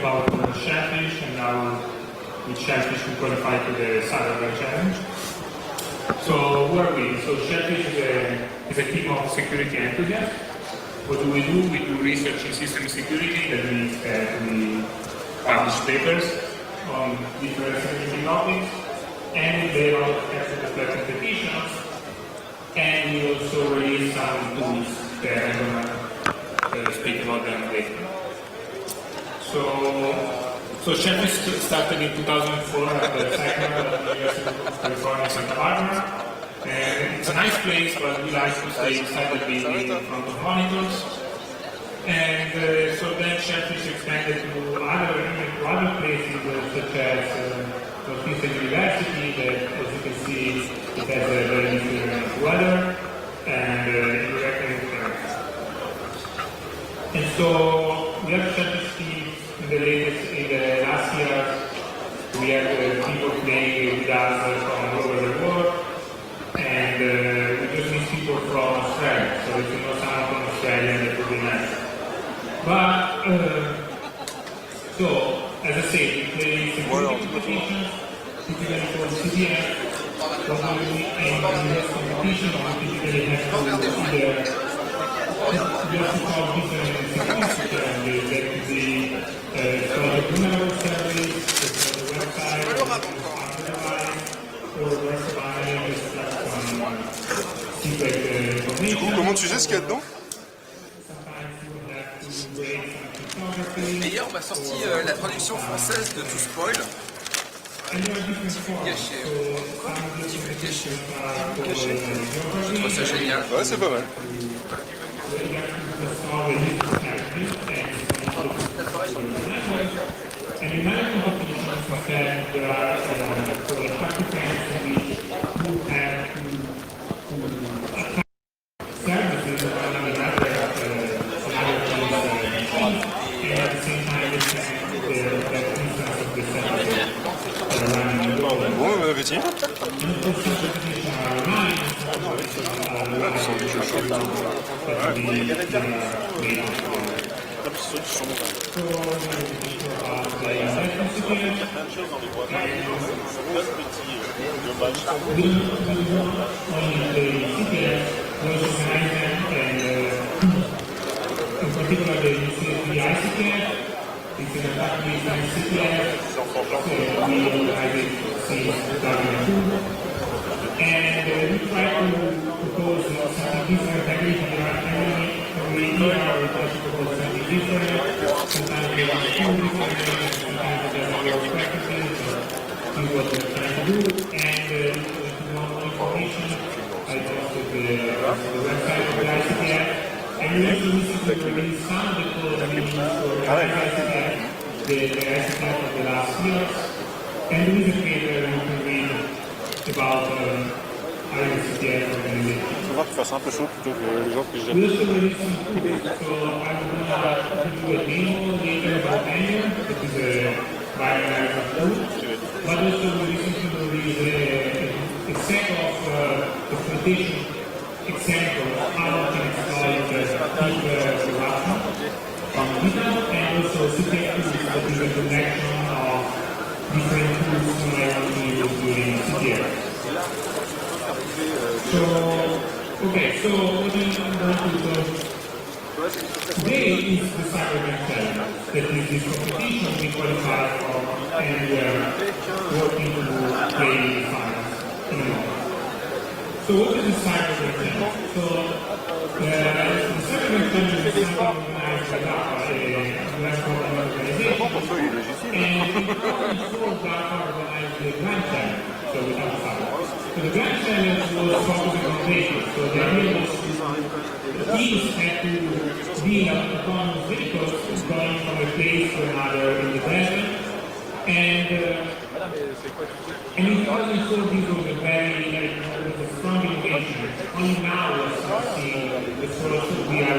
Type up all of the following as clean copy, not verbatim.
about Shellphish and how with Shellphish we qualified to the Cyberbank Challenge. So who are we? So Shellphish is a team of security enthusiasts. What do? We do research in system security. That means we publish papers on different security topics, and we develop expert petitions, and we also release some tools that I'm going to speak about them later. So Shellphish started in 2004 at the Cyber at the University of California, Santa Barbara. And it's a nice place, but we like to stay inside the building in front of monitors. And so then Shellphish expanded to other places such as Northeastern University, that as you can see it has a very different weather and indirect interference. And so we have Shellphish teams in the last year. We have people playing with us from all over the world. And we just need people from Australia, so if you know someone from Australia, that would be nice. But, so, as I said, we play security competitions, typically for CDF, probably in this competition, we typically have to either just to solve different security challenges, that could be project vulnerable service, the website, or device, or website. Du coup, comment tu sais ce qu'il y a dedans? Et hier, on m'a sorti la traduction française de To Spoil. Petit peu caché. Je trouve ça génial. Ouais, c'est pas mal. Bon appétit. It's an attack based on CPS, so we organize it since 2002. And we try to propose something different every year. We try to propose something different. Sometimes we want to do different, sometimes we just want to practice, see what we're trying to do. And if you want more information, I posted the website of the ICPS. And we also recently released some of the code that we used for ICPF, the ICPF of the last years. And there is a paper you can read about ICPF organization. Il faut voir qu'il fasse un peu chaud plutôt que les gens puissent We also released some tools, so I'm going to do a demo later about Anger, which is a bioanalysis tool. But also we recently released a set of exploitation examples of how we can install the production from GitHub, and also CPF tools that is a connection of different tools you might want to use during CPF. So, okay, so what I'm going to do today is the Cyberbank Challenge. That is this competition we qualify for, and we are working to play the finals in a moment. So what is the Cyberbank Challenge? So the Cyberbank Challenge is something organized by DARPA, a US government organization, and before DARPA organized the Grand Challenge, so we have cyber. So the Grand Challenge was focusing on vehicles, so the idea was teams had to build autonomous vehicles going from a place to another in the desert, and in 2004 this was a very strong innovation. Only now we're seeing the first real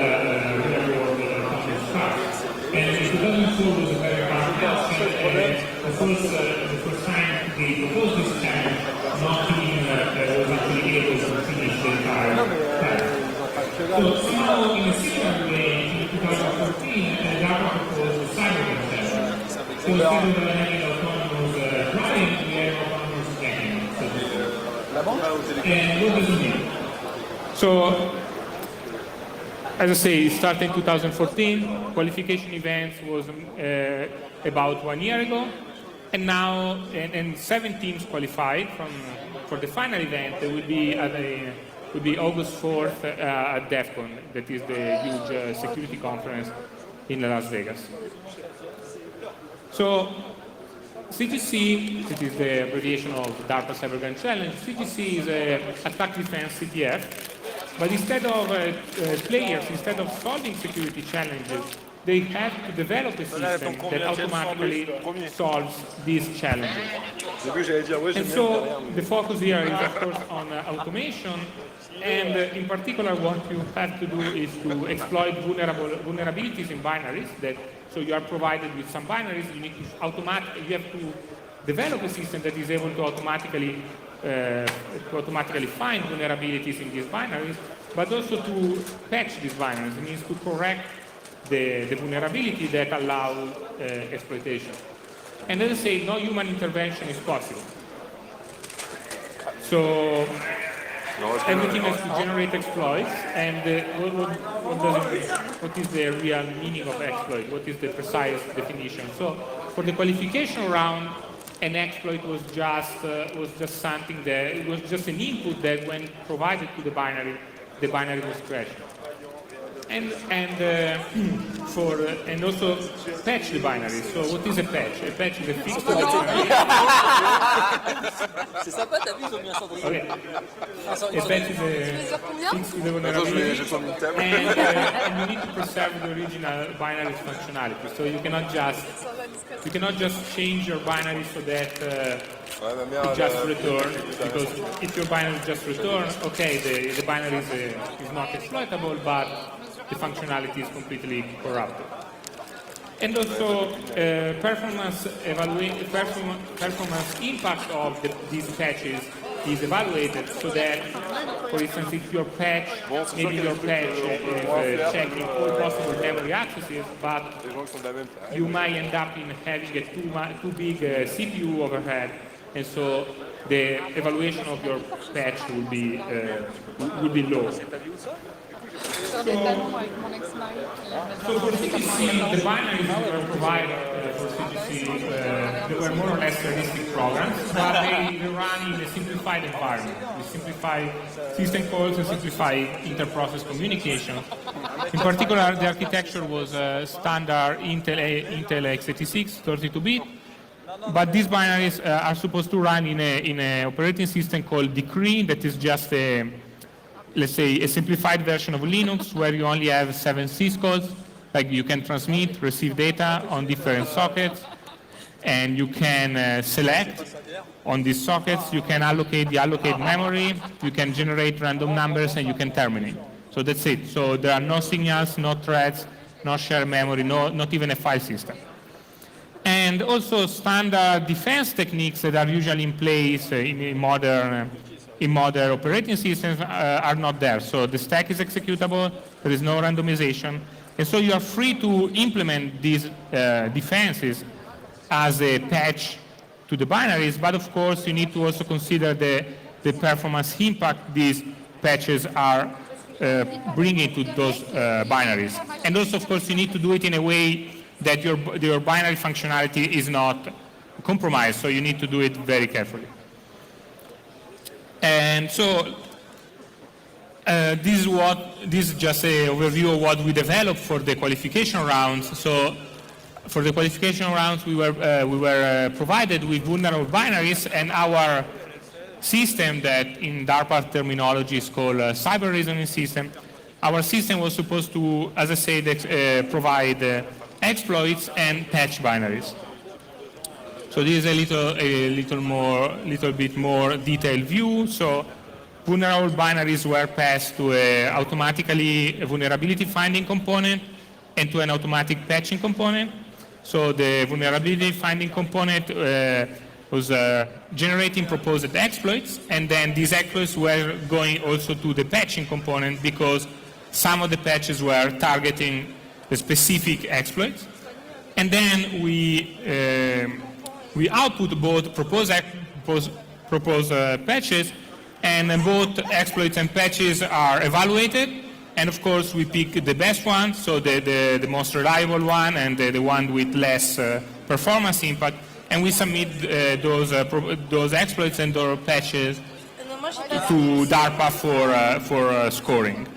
world autonomous cars. And in 2004 was a very hard task, and the first time they proposed this challenge, not team was actually able to finish the entire task. So somehow in a similar way, in 2014, DARPA proposed the Cyberbank Challenge. So, as I say, it started in 2014. Qualification events was about 1 year ago, and now and 7 teams qualified for the final event. It will be August 4th at DEF CON, that is the huge security conference in Las Vegas. So, CGC, it is the abbreviation of DARPA Cyber Gun Challenge. CGC is an attack defense CTF, but instead of players, instead of solving security challenges, they have to develop a system that automatically solves these challenges. And so the focus here is, of course, on automation, and in particular what you have to do is to exploit vulnerabilities in binaries. So you are provided with some binaries, you have to develop a system that is able to automatically find vulnerabilities in these binaries, but also to patch these binaries. It means to correct the vulnerability that allow exploitation. And as I say, no human intervention is possible. So everything has to generate exploits, and what is the real meaning of exploit? What is the precise definition? So for the qualification round, an exploit was just something that it was just an input that when provided to the binary was crashed. And also patch the binary. So what is a patch? A patch is a fix to the binary. C'est sympa, t'as vu, ils ont mis un cendrier. Okay. A patch is a fix to the vulnerability, and you need to preserve the original binary's functionality. So you cannot just change your binary so that it just returns, because if your binary just returns, okay, the binary is not exploitable, but the functionality is completely corrupted. And also, performance impact of these patches is evaluated, so that, for instance, if your patch, maybe your patch is checking all possible memory accesses, but you might end up in having a too big CPU overhead, and so the evaluation of your patch will be low. So for CGC, the binaries that were provided for CGC, they were more or less realistic programs, but they run in a simplified environment, with simplified system calls and simplified inter-process communication. In particular, the architecture was standard Intel x86 32-bit, but these binaries are supposed to run in an operating system called Decree, that is just let's say, a simplified version of Linux where you only have 7 syscalls, like you can transmit, receive data on different sockets, and you can select on these sockets, you can allocate memory, you can generate random numbers, and you can terminate. So that's it. So there are no signals, no threads, no shared memory, not even a file system. And also standard defense techniques that are usually in place in modern operating systems are not there. So the stack is executable, there is no randomization, and so you are free to implement these defenses as a patch to the binaries, but of course you need to also consider the performance impact these patches are bringing to those binaries. And also, of course, you need to do it in a way that your binary functionality is not compromised, so you need to do it very carefully. And so this is just an overview of what we developed for the qualification rounds. So for the qualification rounds, we were provided with vulnerable binaries, and our system, that in DARPA terminology is called a cyber reasoning system, our system was supposed to, as I said, provide exploits and patch binaries. So this is a little bit more detailed view. So vulnerable binaries were passed to automatically a vulnerability finding component and to an automatic patching component. So the vulnerability finding component was generating proposed exploits, and then these exploits were going also to the patching component because some of the patches were targeting the specific exploits. and then we output both proposed patches, and then both exploits and patches are evaluated, and of course we pick the best one, so the most reliable one and the one with less performance impact, and we submit those exploits and those patches to DARPA for scoring.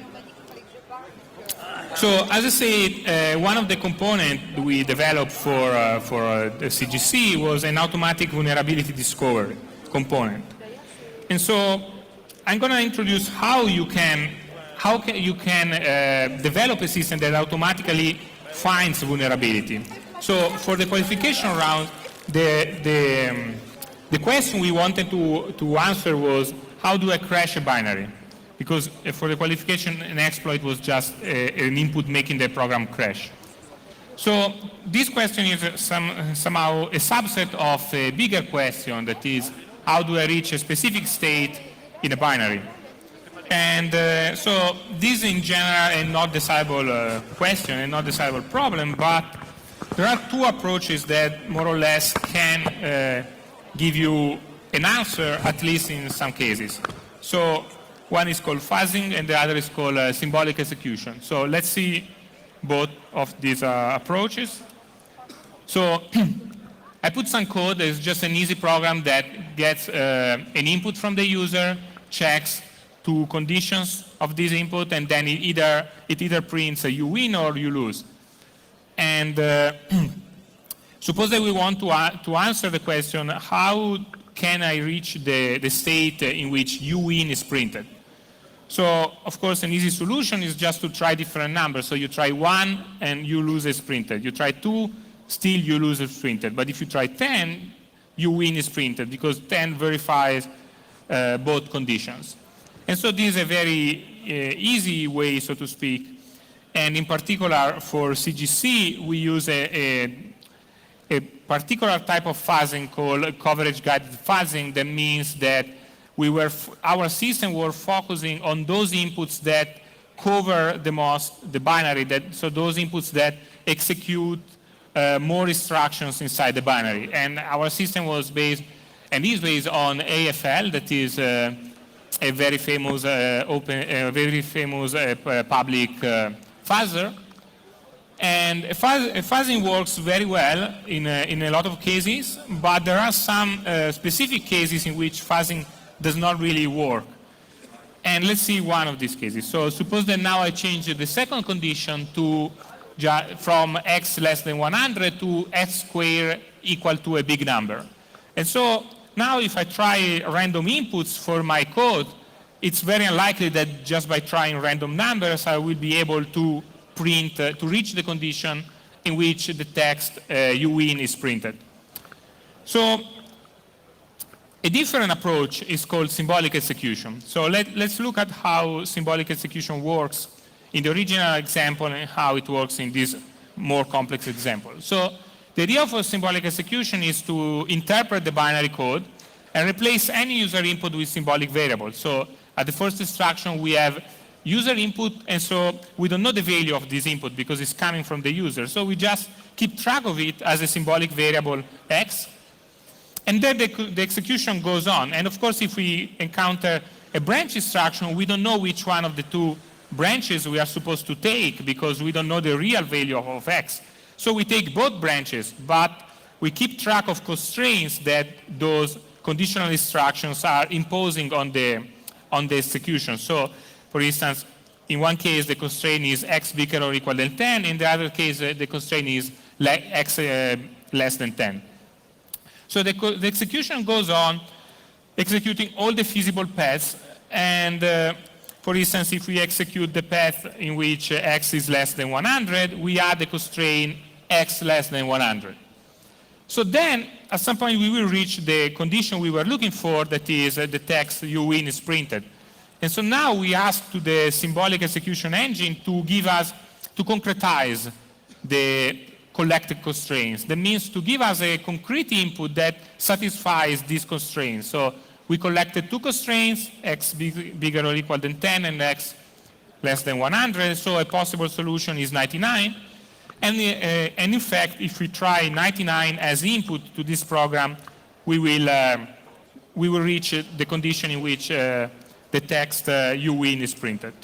So, as I said, one of the components we developed for the CGC was an automatic vulnerability discovery component. And so, I'm going to introduce how you can develop a system that automatically finds vulnerability. So, for the qualification round, the question we wanted to answer was, how do I crash a binary? Because for the qualification, an exploit was just an input making the program crash. So this question is somehow a subset of a bigger question, that is, how do I reach a specific state in a binary? And so this in general is not decidable question and not decidable problem, but there are two approaches that more or less can give you an answer, at least in some cases. So one is called fuzzing and the other is called symbolic execution. So let's see both of these approaches. So I put some code. It's just an easy program that gets an input from the user, checks two conditions of this input, and then it either prints a you win or you lose. And suppose that we want to answer the question, how can I reach the state in which you win is printed? So, of course, an easy solution is just to try different numbers. So you try 1 and you lose is printed. You try 2, still you lose is printed. But if you try 10, you win is printed, because 10 verifies both conditions. And so this is a very easy way, so to speak. And in particular, for CGC, we use a particular type of fuzzing called coverage-guided fuzzing. That means that our system were focusing on those inputs that cover the most the binary, so those inputs that execute more instructions inside the binary. And our system was based, and is based on AFL, that is a very famous public fuzzer. And fuzzing works very well in a lot of cases, but there are some specific cases in which fuzzing does not really work. And let's see one of these cases. So suppose that now I change the second condition from x less than 100 to x squared equal to a big number. And so now if I try random inputs for my code, it's very unlikely that just by trying random numbers I will be able to print, to reach the condition in which the text you win is printed. So a different approach is called symbolic execution. So let's look at how symbolic execution works in the original example and how it works in this more complex example. So the idea of a symbolic execution is to interpret the binary code and replace any user input with symbolic variable. So at the first instruction we have user input, and so we don't know the value of this input because it's coming from the user. So we just keep track of it as a symbolic variable x, and then the execution goes on. And of course, if we encounter a branch instruction, we don't know which one of the two branches we are supposed to take because we don't know the real value of x. So we take both branches, but we keep track of constraints that those conditional instructions are imposing on the execution. So, for instance, in one case, the constraint is x bigger or equal than 10. In the other case, the constraint is x less than 10. So the execution goes on, executing all the feasible paths. And for instance, if we execute the path in which x is less than 100, we add the constraint x less than 100. So then, at some point, we will reach the condition we were looking for, that is the text you win is printed. And so now we ask to the symbolic execution engine to give us, to concretize the collected constraints. That means to give us a concrete input that satisfies these constraints. So we collected two constraints, x bigger or equal than 10 and x less than 100. So a possible solution is 99. And in fact, if we try 99 as input to this program, we will reach the condition in which the text you win is printed.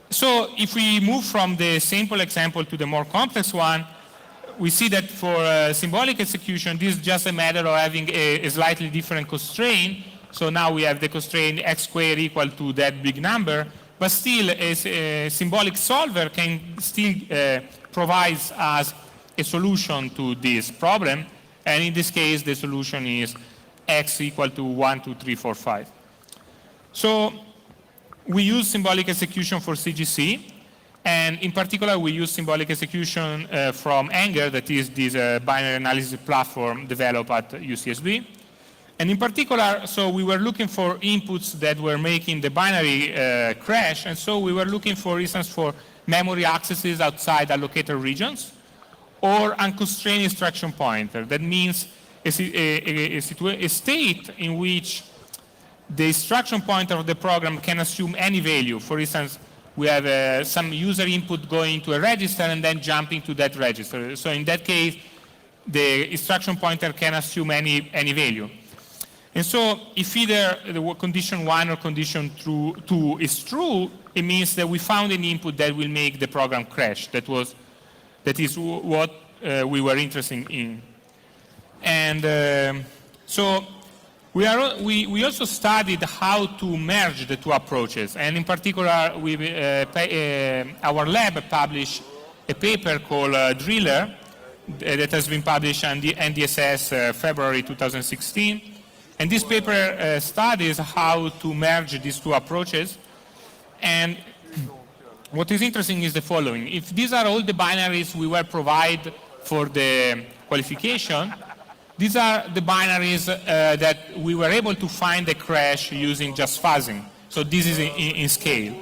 So if we move from the simple example to the more complex one, we see that for symbolic execution, this is just a matter of having a slightly different constraint. So now we have the constraint x squared equal to that big number, but still a symbolic solver can still provide us a solution to this problem. And in this case, the solution is x equal to 1, 2, 3, 4, 5. So we use symbolic execution for CGC. And in particular, we use symbolic execution from Anger, that is this binary analysis platform developed at UCSB. And in particular, so we were looking for inputs that were making the binary crash. And so we were looking, for instance, for memory accesses outside allocated regions or unconstrained instruction pointer. That means a state in which the instruction pointer of the program can assume any value. For instance, we have some user input going to a register and then jumping to that register. So in that case, the instruction pointer can assume any value. And so if either the condition 1 or condition 2 is true, it means that we found an input that will make the program crash. That is what we were interested in. And so we also studied how to merge the two approaches. And in particular, our lab published a paper called Driller that has been published on the NDSS February 2016. And this paper studies how to merge these two approaches. And what is interesting is the following. If these are all the binaries we were provided for the qualification, these are the binaries that we were able to find a crash using just fuzzing. So this is in scale.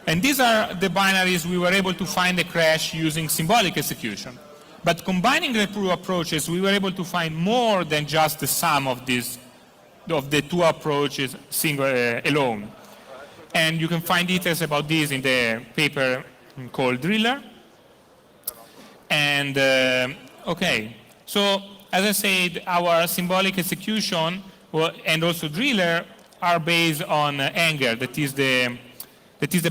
And these are the binaries we were able to find a crash using symbolic execution. But combining the two approaches, we were able to find more than just the sum of the two approaches alone. And you can find details about this in the paper called Driller. And okay, so as I said, our symbolic execution and also Driller are based on Anger, that is the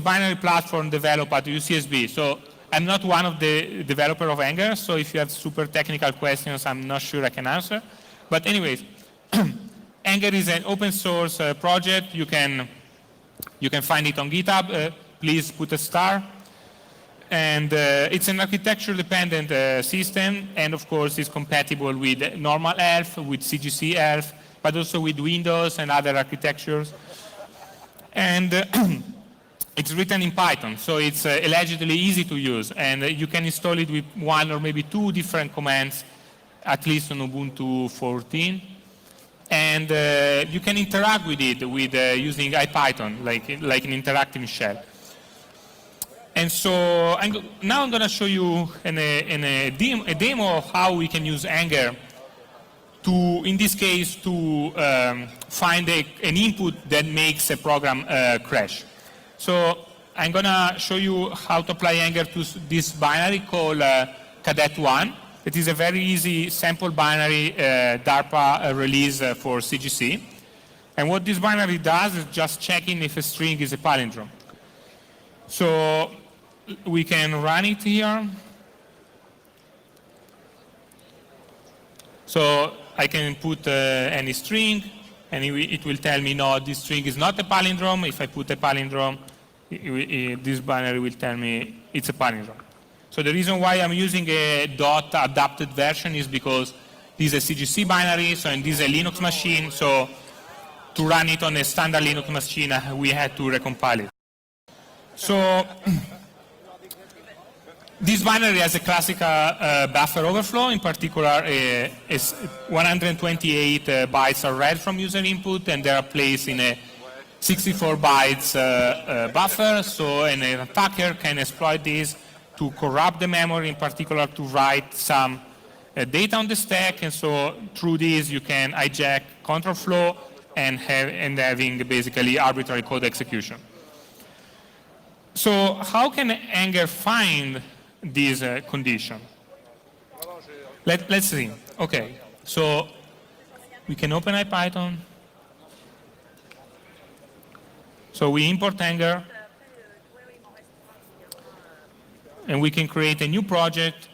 binary platform developed at UCSB. So I'm not one of the developers of Anger, so if you have super technical questions, I'm not sure I can answer. But anyways, Anger is an open source project. You can find it on GitHub. Please put a star. And it's an architecture-dependent system, and of course, it's compatible with normal ELF, with CGC ELF, but also with Windows and other architectures. And it's written in Python, so it's allegedly easy to use, and you can install it with one or maybe two different commands, at least on Ubuntu 14. And you can interact with it with using IPython, like an interactive shell. And so now I'm going to show you a demo of how we can use Anger to, in this case, to find an input that makes a program crash. So I'm going to show you how to apply Anger to this binary called Cadet1. It is a very easy sample binary DARPA release for CGC. And what this binary does is just checking if a string is a palindrome. So we can run it here. So I can put any string, and it will tell me, no, this string is not a palindrome. If I put a palindrome, this binary will tell me it's a palindrome. So the reason why I'm using a dot adapted version is because this is a CGC binary, so and this is a Linux machine, so to run it on a standard Linux machine, we had to recompile it. So this binary has a classical buffer overflow. In particular, 128 bytes are read from user input, and they are placed in a 64 bytes buffer. So an attacker can exploit this to corrupt the memory, in particular to write some data on the stack. And so through this, you can hijack control flow and having basically arbitrary code execution. So how can Anger find condition. Let's see. Okay, so we can open IPython. So we import Anger, and we can create a new project.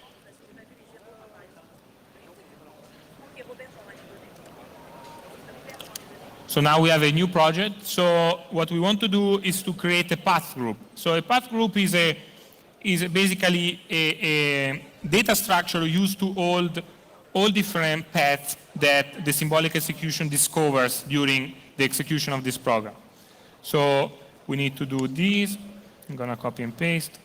So now we have a new project. So what we want to do is to create a path group. So a path group is basically a data structure used to hold all different paths that the symbolic execution discovers during the execution of this program. So we need to do this. I'm going to copy and paste.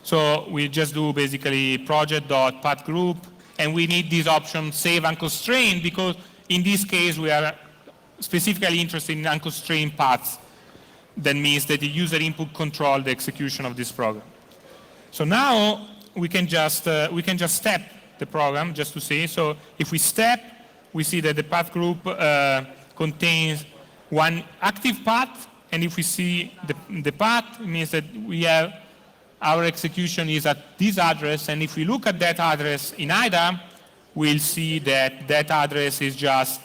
So we just do basically project.pathgroup, and we need this option save unconstrained, because in this case we are specifically interested in unconstrained paths. That means that the user input control the execution of this program. So now we can just step the program just to see. So if we step, we see that the path group contains one active path, and if we see the path, it means that we have our execution is at this address, and if we look at that address in IDA, we'll see that that address is just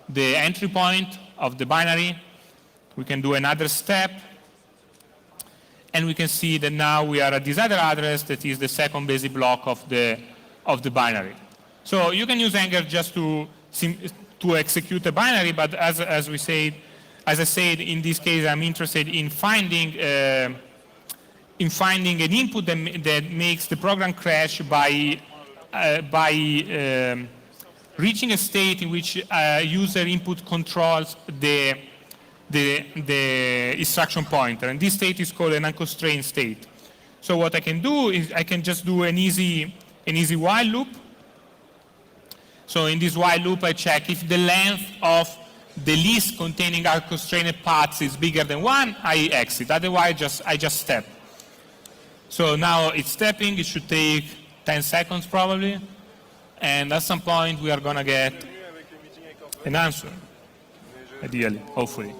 the entry point of the binary. We can do another step, and we can see that now we are at this other address that is the second basic block of the binary. So you can use Anger just to execute a binary, but as I said, in this case, I'm interested in finding an input that makes the program crash by reaching a state in which user input controls the instruction pointer, and this state is called an unconstrained state. So what I can do is I can just do an easy while loop. So in this while loop, I check if the length of the list containing unconstrained paths is bigger than 1, I exit. Otherwise, I just step. So now it's stepping. It should take 10 seconds probably, and at some point we are going to get an answer, ideally, hopefully.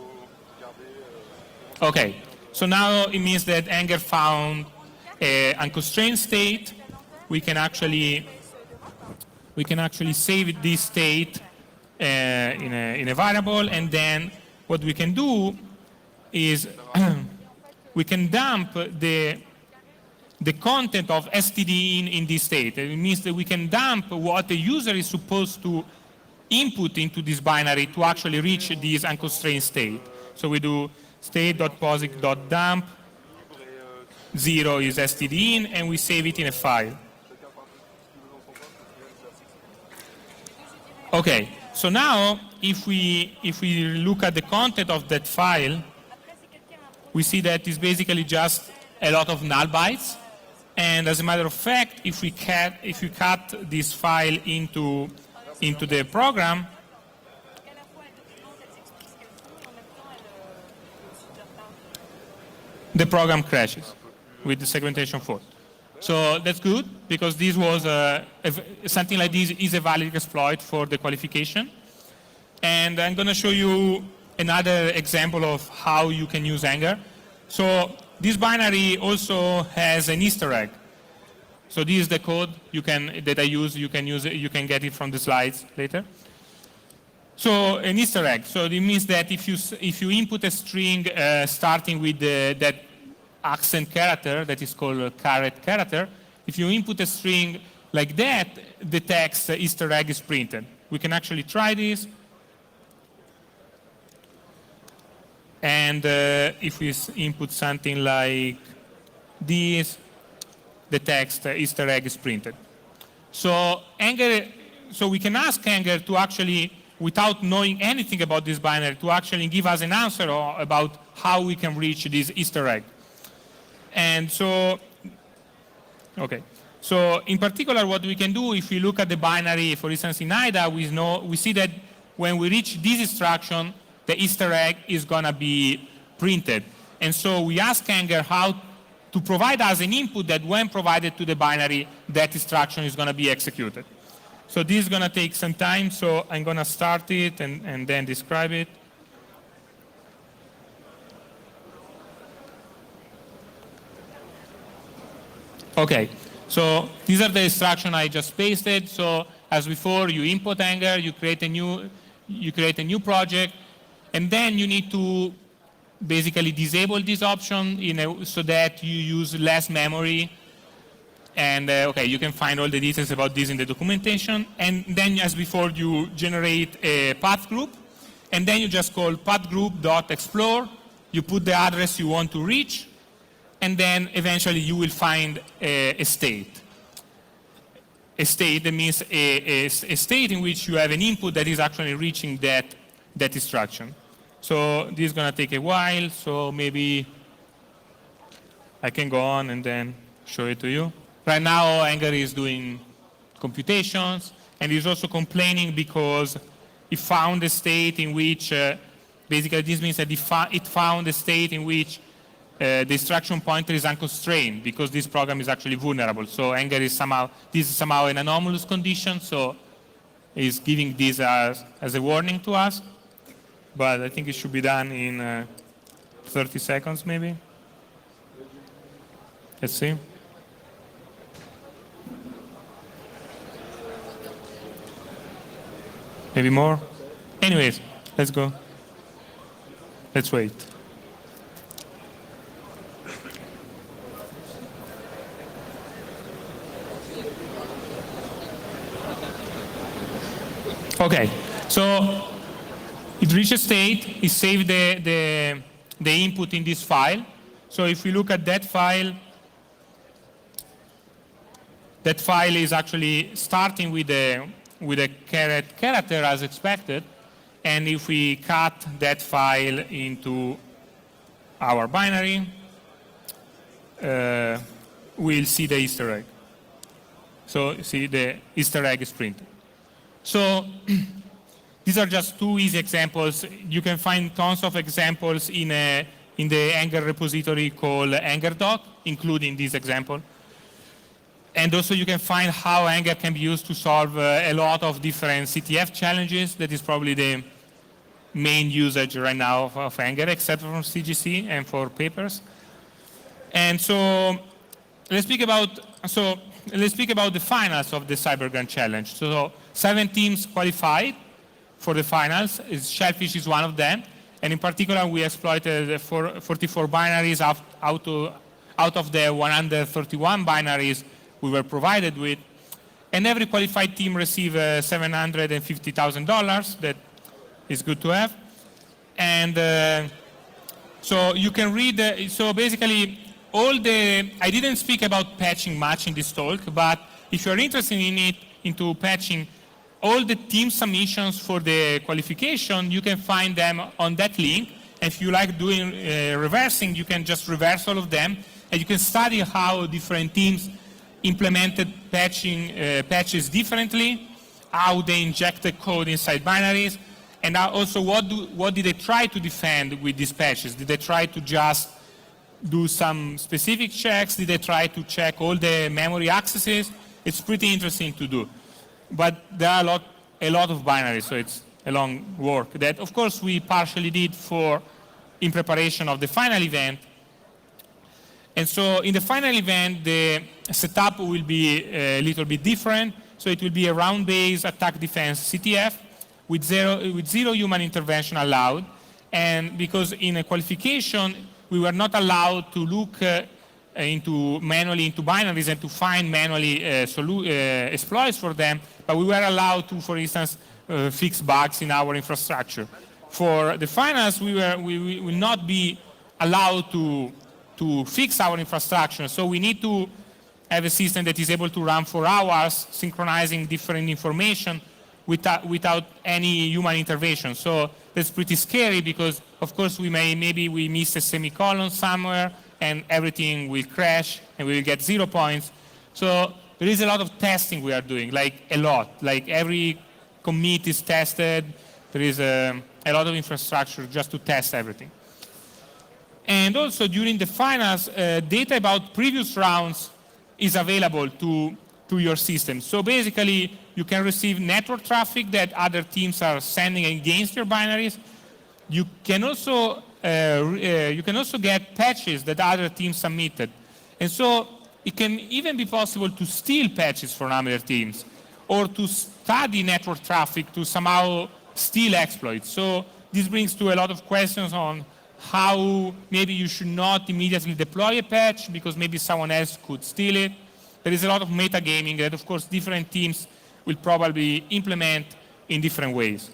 Okay, so now it means that Anger found an unconstrained state. We can actually save this state in a variable, and then what we can do is we can dump the content of std in this state. It means that we can dump what the user is supposed to input into this binary to actually reach this unconstrained state. So we do state.posit.dump, 0 is std, and we save it in a file. Okay, so now if we look at the content of that file, we see that it's basically just a lot of null bytes. And as a matter of fact, if we cut this file into the program, the program crashes with the segmentation fault. So that's good, because this was something like this is a valid exploit for the qualification. And I'm going to show you another example of how you can use Anger. So this binary also has an Easter egg. So this is the code that I use. You can use it. You can get it from the slides later. So an Easter egg. So it means that if you input a string starting with that accent character that is called a caret character, if you input a string like that, the text Easter egg is printed. We can actually try this. And if we input something like this, the text Easter egg is printed. So we can ask Anger to actually, without knowing anything about this binary, to actually give us an answer about how we can reach this Easter egg. And so, okay. So in particular, what we can do, if we look at the binary, for instance, in IDA, we see that when we reach this instruction, the Easter egg is going to be printed. And so we ask Anger how to provide us an input that when provided to the binary, that instruction is going to be executed. So this is going to take some time, so I'm going to start it and then describe it. Okay, so these are the instructions I just pasted. So as before, you import Anger, you create a new project, and then you need to basically disable this option so that you use less memory. And okay, you can find all the details about this in the documentation. And then, as before, you generate a path group, and then you just call pathgroup.explore. You put the address you want to reach, and then eventually you will find a state. A state that means a state in which you have an input that is actually reaching that instruction. So this is going to take a while, so maybe I can go on and then show it to you. Right now, Anger is doing computations, and is also complaining because it found a state in which, basically this means that it found a state in which the instruction pointer is unconstrained, because this program is actually vulnerable. So Anger is this is somehow an anomalous condition, so it's giving this as a warning to us. But I think it should be done in 30 seconds, maybe. Let's see. Maybe more? Anyways, let's go. Let's wait. Okay, so it reached a state, it saved the input in this file. So if we look at that file is actually starting with a character as expected. And if we cut that file into our binary, we'll see the Easter egg. So see, the Easter egg is printed. So these are just two easy examples. You can find tons of examples in the Anger repository called AngerDoc, including this example. And also you can find how Anger can be used to solve a lot of different CTF challenges. That is probably the main usage right now of Anger, except for CGC and for papers. And so let's speak about the finals of the Cybergun Challenge. So 7 teams qualified for the finals. Shellphish is one of them. And in particular, we exploited 44 binaries out of the 131 binaries we were provided with. And every qualified team received $750,000. That is good to have. And so you can read, so basically, I didn't speak about patching much in this talk, but if you're interested into patching, all the team submissions for the qualification, you can find them on that link. And if you like doing reversing, you can just reverse all of them, and you can study how different teams implemented patches differently, how they injected code inside binaries, and also what did they try to defend with these patches? Did they try to just do some specific checks? Did they try to check all the memory accesses? It's pretty interesting to do. But there are a lot of binaries, so it's a long work that, of course, we partially did in preparation of the final event. And so in the final event, the setup will be a little bit different. So it will be a round-based attack defense CTF with zero human intervention allowed. And because in a qualification, we were not allowed to look manually into binaries and to find manually exploits for them, but we were allowed to, for instance, fix bugs in our infrastructure. For the finals, we will not be allowed to fix our infrastructure, so we need to have a system that is able to run for hours, synchronizing different information without any human intervention. So that's pretty scary because, of course, maybe we miss a semicolon somewhere and everything will crash and we will get 0 points. So there is a lot of testing we are doing, like a lot. Like every commit is tested. There is a lot of infrastructure just to test everything. And also during the finals, data about previous rounds is available to your system. So basically, you can receive network traffic that other teams are sending against your binaries. You can also get patches that other teams submitted. And so it can even be possible to steal patches from other teams or to study network traffic to somehow steal exploits. So this brings to a lot of questions on how maybe you should not immediately deploy a patch because maybe someone else could steal it. There is a lot of metagaming that, of course, different teams will probably implement in different ways.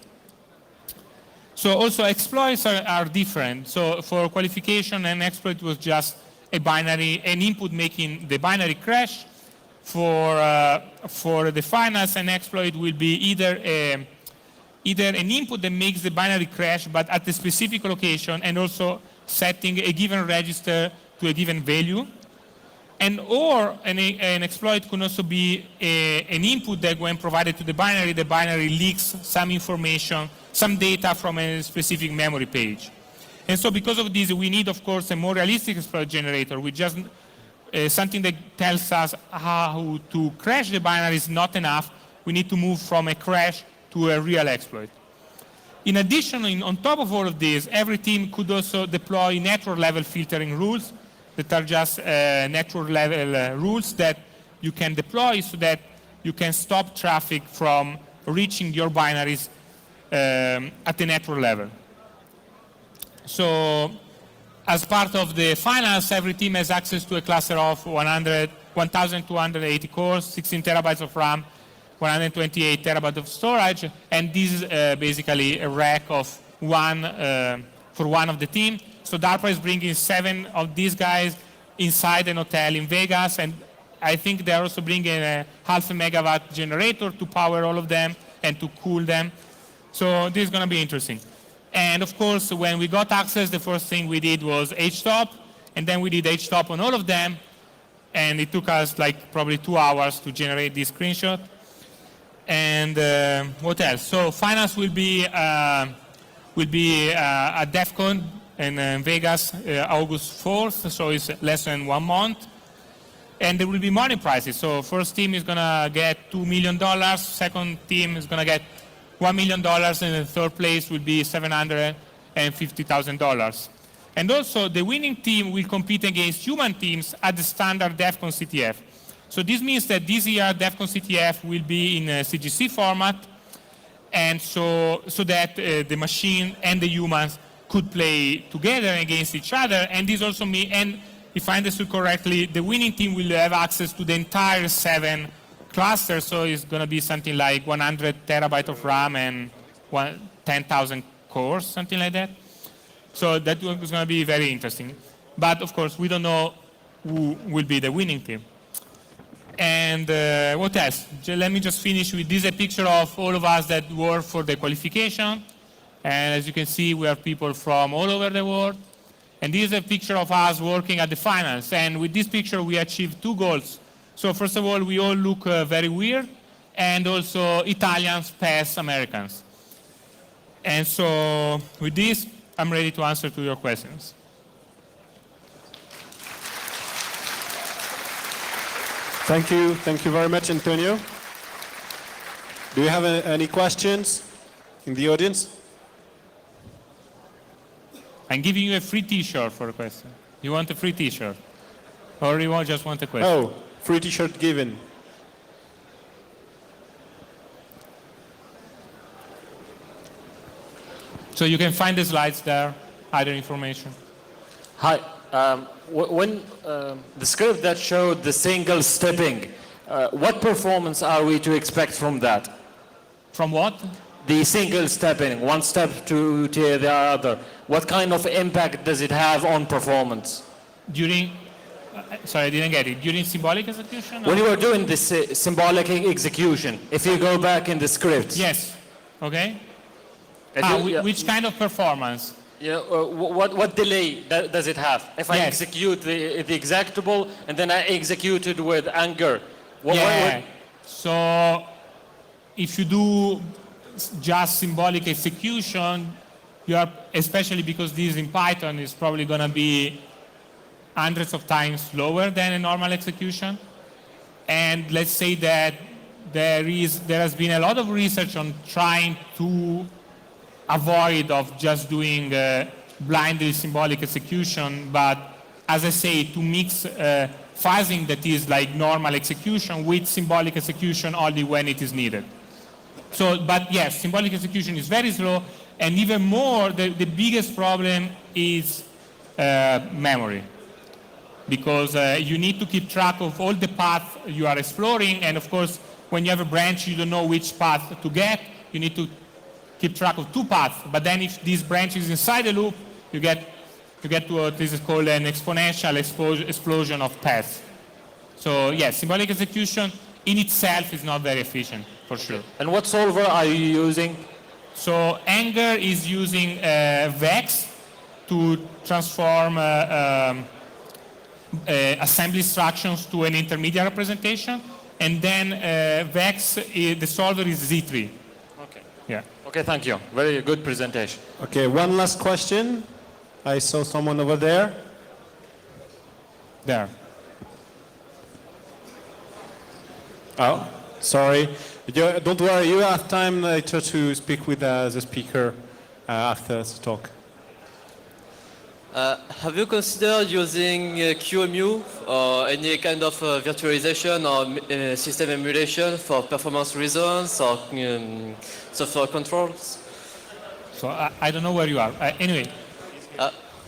So also exploits are different. So for qualification, an exploit was just a binary, an input making the binary crash. For the finals, an exploit will be either an input that makes the binary crash, but at a specific location, and also setting a given register to a given value. Or an exploit can also be an input that when provided to the binary leaks some information, some data from a specific memory page. And so because of this, we need, of course, a more realistic exploit generator, which just something that tells us how to crash the binary is not enough. We need to move from a crash to a real exploit. In addition, on top of all of this, every team could also deploy network-level filtering rules that are just network-level rules that you can deploy so that you can stop traffic from reaching your binaries at the network level. So as part of the finals, every team has access to a cluster of 1,280 cores, 16 terabytes of RAM, 128 terabytes of storage, and this is basically a rack of one for one of the team. So DARPA is bringing 7 of these guys inside an hotel in Vegas, and I think they're also bringing a 0.5 megawatt generator to power all of them and to cool them. So this is going to be interesting. And of course, when we got access, the first thing we did was HTOP, and then we did HTOP on all of them, and it took us like probably 2 hours to generate this screenshot. And what else? So finals will be at DEF CON in Vegas, August 4th, so it's less than 1 month. And there will be money prizes. So first team is going to get $2 million, second team is going to get $1 million, and the third place will be $750,000. And also, the winning team will compete against human teams at the standard DEF CON CTF. So this means that this year, DEF CON CTF will be in a CGC format, and so that the machine and the humans could play together against each other. And this also means, and if I understood correctly, the winning team will have access to the entire 7 clusters, so it's going to be something like 100 terabytes of RAM and 10,000 cores, something like that. So that is going to be very interesting. But of course, we don't know who will be the winning team. And what else? Let me just finish with this, a picture of all of us that work for the qualification. And as you can see, we have people from all over the world. And this is a picture of us working at the finals. And with this picture, we achieved 2 goals. So first of all, we all look very weird, and also Italians pass Americans. And so with this, I'm ready to answer to your questions. Thank you very much, Antonio. Do you have any questions in the audience? I'm giving you a free T-shirt for a question. You want a free T-shirt? Or you just want a question? Oh, free T-shirt given. So you can find the slides there, other information. Hi. When the script that showed the single stepping, what performance are we to expect from that? From what? The single stepping, one step to the other. What kind of impact does it have on performance? During, sorry, I didn't get it. During symbolic execution? When you were doing this symbolic execution, if you go back in the script. Yes. Okay. Yeah. Which kind of performance? Yeah, what delay does it have? If I execute the executable and then I execute it with anger. So if you do just symbolic execution, you are, especially because this in Python is probably going to be hundreds of times slower than a normal execution. And let's say that there has been a lot of research on trying to avoid of just doing blindly symbolic execution, but as I say, to mix fuzzing that is like normal execution with symbolic execution only when it is needed. So, but yes, symbolic execution is very slow, and even more, the biggest problem is memory. Because you need to keep track of all the paths you are exploring, and of course, when you have a branch, you don't know which path to get, you need to keep track of two paths. But then if this branch is inside a loop, you get to what this is called an exponential explosion of paths. So yes, symbolic execution in itself is not very efficient, for sure. And what solver are you using? So Anger is using Vex to transform assembly instructions to an intermediate representation, and then Vex, the solver is Z3. Okay. Yeah. Okay, thank you. Very good presentation. Okay, one last question. I saw someone over there. There. Oh, sorry. Don't worry, you have time later to speak with the speaker after the talk. Have you considered using QEMU or any kind of virtualization or system emulation for performance reasons or software controls? So I don't know where you are. Anyway.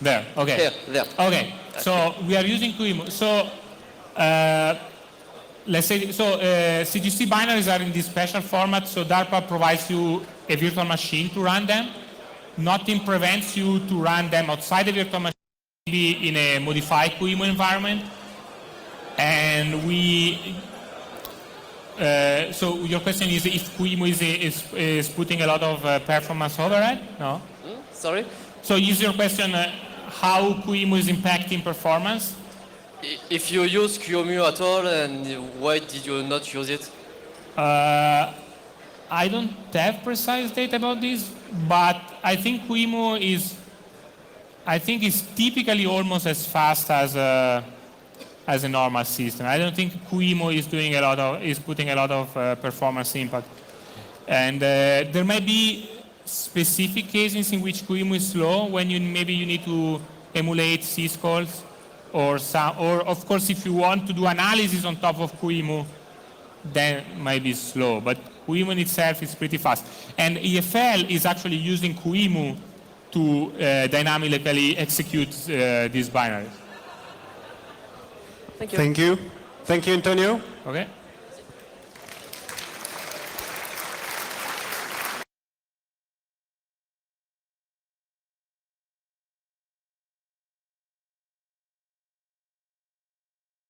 There. Okay. Here, there. Okay. So we are using QEMU. So let's say, so CGC binaries are in this special format, so DARPA provides you a virtual machine to run them. Nothing prevents you to run them outside the virtual machine, maybe in a modified QEMU environment. And we, so your question is if QEMU is putting a lot of performance overhead? No? Sorry? So is your question how QEMU is impacting performance? If you use QEMU at all, and why did you not use it? I don't have precise data about this, but I think QEMU is typically almost as fast as a normal system. I don't think QEMU is putting a lot of performance impact. And there might be specific cases in which QEMU is slow when maybe you need to emulate syscalls, or of course if you want to do analysis on top of QEMU, then it might be slow. But QEMU in itself is pretty fast. And EFL is actually using QEMU to dynamically execute these binaries. Thank you. Thank you. Thank you, Antonio. Okay?